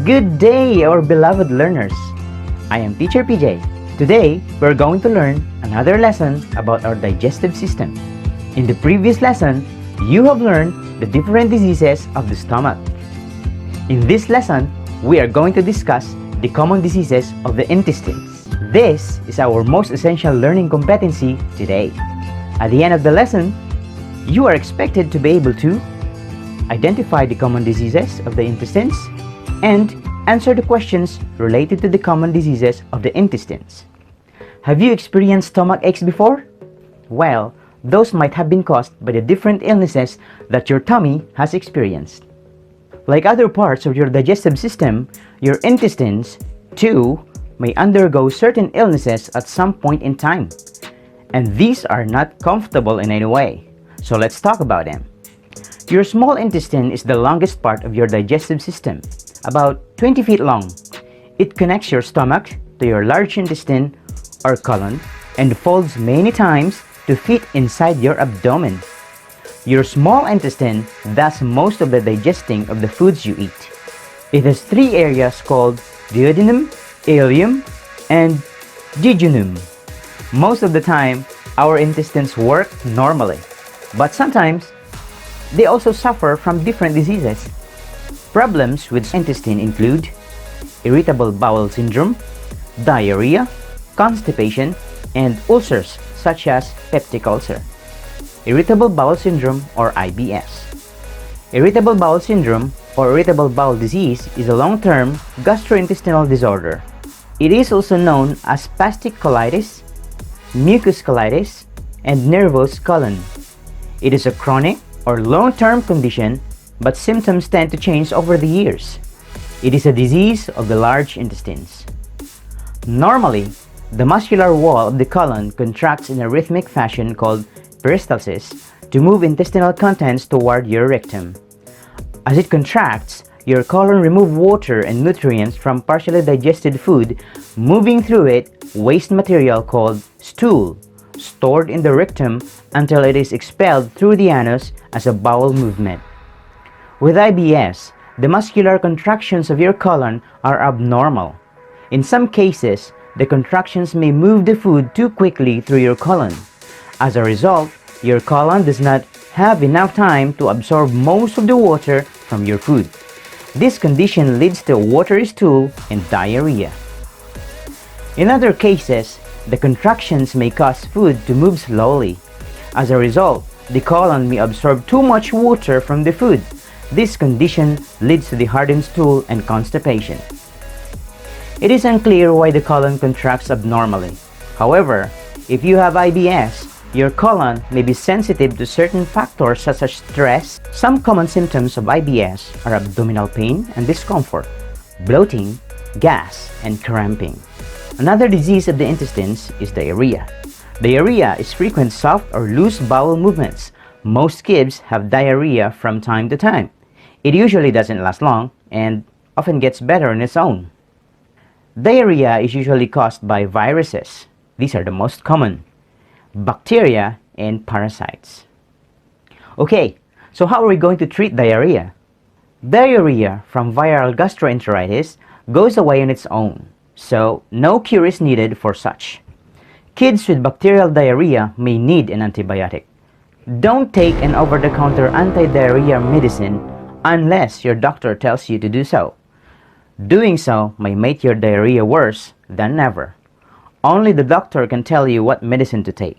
Good day, our beloved learners. I am Teacher PJ. Today, we're going to learn another lesson about our digestive system. In the previous lesson, you have learned the different diseases of the stomach. In this lesson, we are going to discuss the common diseases of the intestines. This is our most essential learning competency today. At the end of the lesson, you are expected to be able to identify the common diseases of the intestines and answer the questions related to the common diseases of the intestines. Have you experienced stomach aches before? Well, those might have been caused by the different illnesses that your tummy has experienced. Like other parts of your digestive system, your intestines, too, may undergo certain illnesses at some point in time. And these are not comfortable in any way. So let's talk about them. Your small intestine is the longest part of your digestive system, about 20 feet long. It connects your stomach to your large intestine or colon and folds many times to fit inside your abdomen. Your small intestine does most of the digesting of the foods you eat. It has three areas called duodenum, ileum, and jejunum. Most of the time, our intestines work normally, but sometimes they also suffer from different diseases. Problems with intestine include irritable bowel syndrome, diarrhea, constipation, and ulcers such as peptic ulcer. Irritable bowel syndrome or IBS. Irritable bowel syndrome or irritable bowel disease is a long-term gastrointestinal disorder. It is also known as spastic colitis, mucus colitis, and nervous colon. It is a chronic or long-term condition, but symptoms tend to change over the years. It is a disease of the large intestines. Normally, the muscular wall of the colon contracts in a rhythmic fashion called peristalsis to move intestinal contents toward your rectum. As it contracts, your colon removes water and nutrients from partially digested food, moving through it waste material called stool, stored in the rectum until it is expelled through the anus as a bowel movement. With IBS, the muscular contractions of your colon are abnormal. In some cases, the contractions may move the food too quickly through your colon. As a result, your colon does not have enough time to absorb most of the water from your food. This condition leads to watery stool and diarrhea. In other cases, the contractions may cause food to move slowly. As a result, the colon may absorb too much water from the food. This condition leads to the hardened stool and constipation. It is unclear why the colon contracts abnormally. However, if you have IBS, your colon may be sensitive to certain factors such as stress. Some common symptoms of IBS are abdominal pain and discomfort, bloating, gas, and cramping. Another disease of the intestines is diarrhea. Diarrhea is frequent soft or loose bowel movements. Most kids have diarrhea from time to time. It usually doesn't last long and often gets better on its own. Diarrhea is usually caused by viruses. These are the most common: bacteria and parasites. Okay, so how are we going to treat diarrhea? Diarrhea from viral gastroenteritis goes away on its own, so no cure is needed for such. Kids with bacterial diarrhea may need an antibiotic. Don't take an over-the-counter anti-diarrhea medicine unless your doctor tells you to do so. Doing so may make your diarrhea worse than ever. Only the doctor can tell you what medicine to take.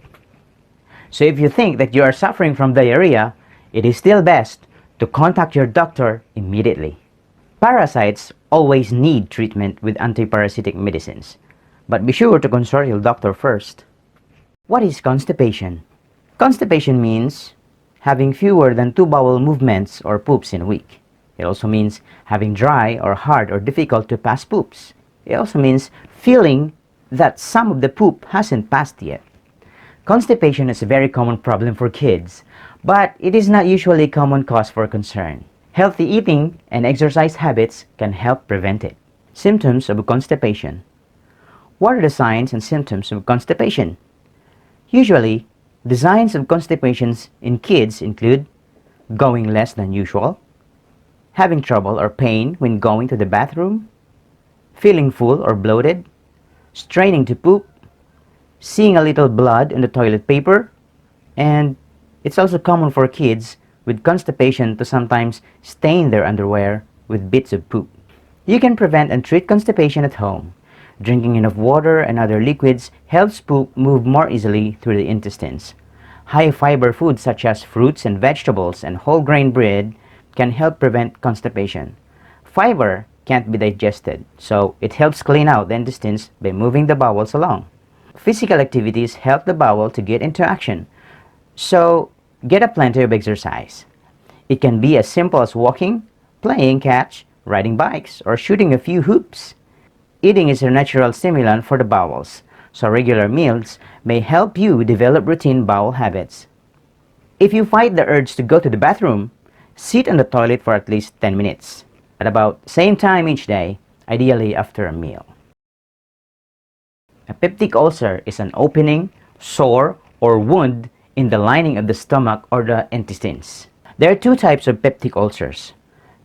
So if you think that you are suffering from diarrhea, it is still best to contact your doctor immediately. Parasites always need treatment with antiparasitic medicines, but be sure to consult your doctor first. What is constipation? Constipation means having fewer than 2 bowel movements or poops in a week. It also means having dry or hard or difficult to pass poops. It also means feeling that some of the poop hasn't passed yet. Constipation is a very common problem for kids, but it is not usually a common cause for concern. Healthy eating and exercise habits can help prevent it. Symptoms of constipation. What are the signs and symptoms of constipation? Usually, the signs of constipations in kids include going less than usual, having trouble or pain when going to the bathroom, feeling full or bloated, straining to poop, seeing a little blood on the toilet paper, and it's also common for kids with constipation to sometimes stain their underwear with bits of poop. You can prevent and treat constipation at home. Drinking enough water and other liquids helps poop move more easily through the intestines. High fiber foods such as fruits and vegetables and whole grain bread can help prevent constipation. Fiber can't be digested, so it helps clean out the intestines by moving the bowels along. Physical activities help the bowel to get into action, so get up plenty of exercise. It can be as simple as walking, playing catch, riding bikes, or shooting a few hoops. Eating is a natural stimulant for the bowels, so regular meals may help you develop routine bowel habits. If you fight the urge to go to the bathroom, sit on the toilet for at least 10 minutes, at about same time each day, ideally after a meal. A peptic ulcer is an opening, sore, or wound in the lining of the stomach or the intestines. There are two types of peptic ulcers: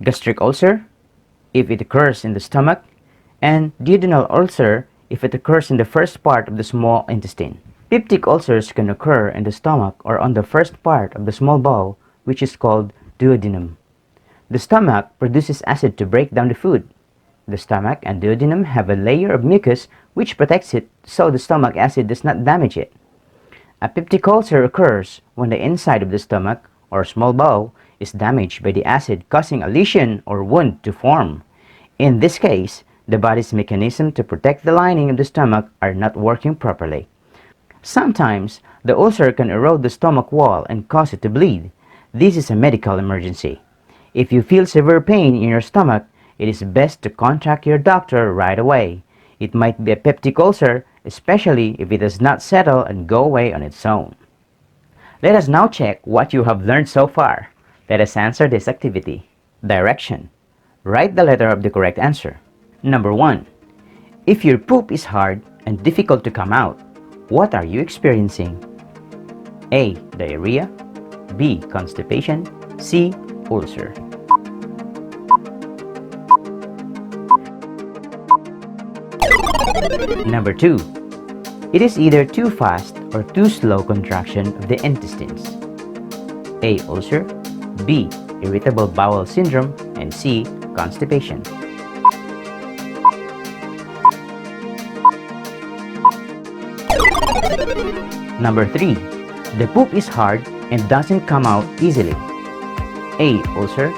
gastric ulcer, if it occurs in the stomach, and duodenal ulcer if it occurs in the first part of the small intestine. Peptic ulcers can occur in the stomach or on the first part of the small bowel, which is called duodenum. The stomach produces acid to break down the food. The stomach and duodenum have a layer of mucus which protects it so the stomach acid does not damage it. A peptic ulcer occurs when the inside of the stomach or small bowel is damaged by the acid, causing a lesion or wound to form. In this case, the body's mechanism to protect the lining of the stomach are not working properly. Sometimes, the ulcer can erode the stomach wall and cause it to bleed. This is a medical emergency. If you feel severe pain in your stomach, it is best to contact your doctor right away. It might be a peptic ulcer, especially if it does not settle and go away on its own. Let us now check what you have learned so far. Let us answer this activity. Direction. Write the letter of the correct answer. Number 1. If your poop is hard and difficult to come out, what are you experiencing? A. Diarrhea, B. Constipation, C. Ulcer. Number 2. It is either too fast or too slow contraction of the intestines. A. Ulcer, B. Irritable bowel syndrome, and C. Constipation. Number 3. The poop is hard and doesn't come out easily. A. Ulcer,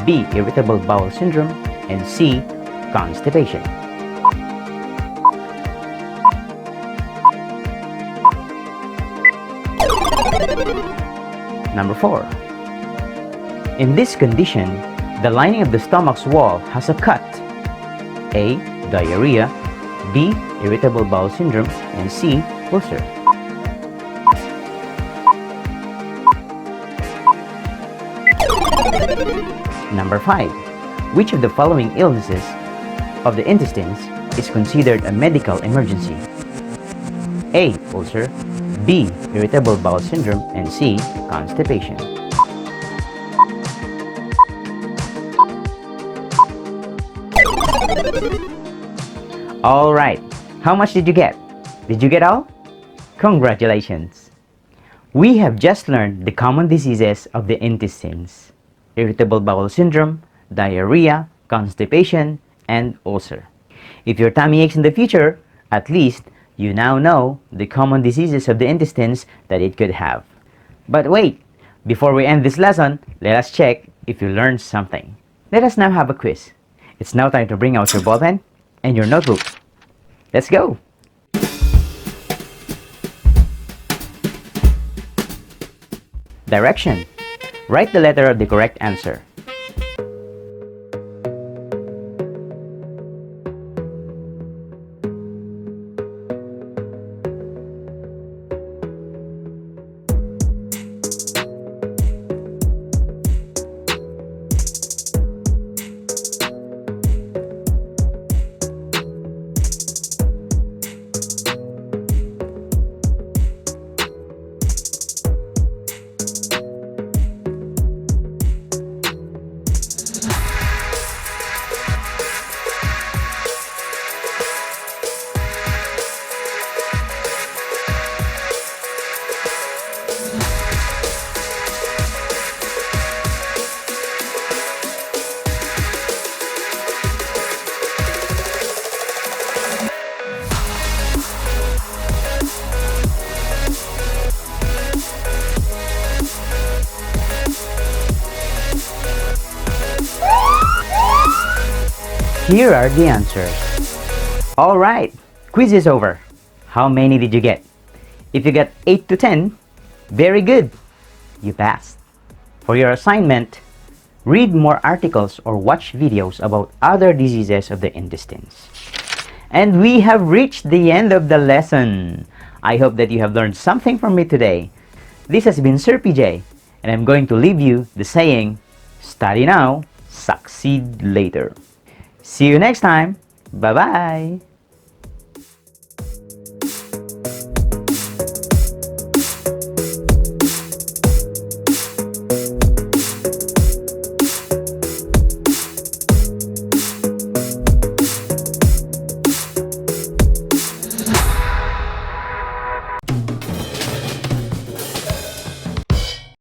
B. Irritable bowel syndrome, and C. Constipation. Number 4. In this condition, the lining of the stomach's wall has a cut. A. Diarrhea, B. Irritable bowel syndrome, and C. Ulcer. Number 5. Which of the following illnesses of the intestines is considered a medical emergency? A. Ulcer, B. Irritable bowel syndrome, and C. Constipation. Alright, how much did you get? Did you get all? Congratulations! We have just learned the common diseases of the intestines: irritable bowel syndrome, diarrhea, constipation, and ulcer. If your tummy aches in the future, at least you now know the common diseases of the intestines that it could have. But wait, before we end this lesson, let us check if you learned something. Let us now have a quiz. It's now time to bring out your ballpen and your notebook. Let's go! Direction. Write the letter of the correct answer. Here are the answers. Alright, quiz is over. How many did you get? If you get 8 to 10, very good. You passed. For your assignment, read more articles or watch videos about other diseases of the intestines. And we have reached the end of the lesson. I hope that you have learned something from me today. This has been Sir PJ, and I'm going to leave you the saying, study now, succeed later. See you next time. Bye-bye.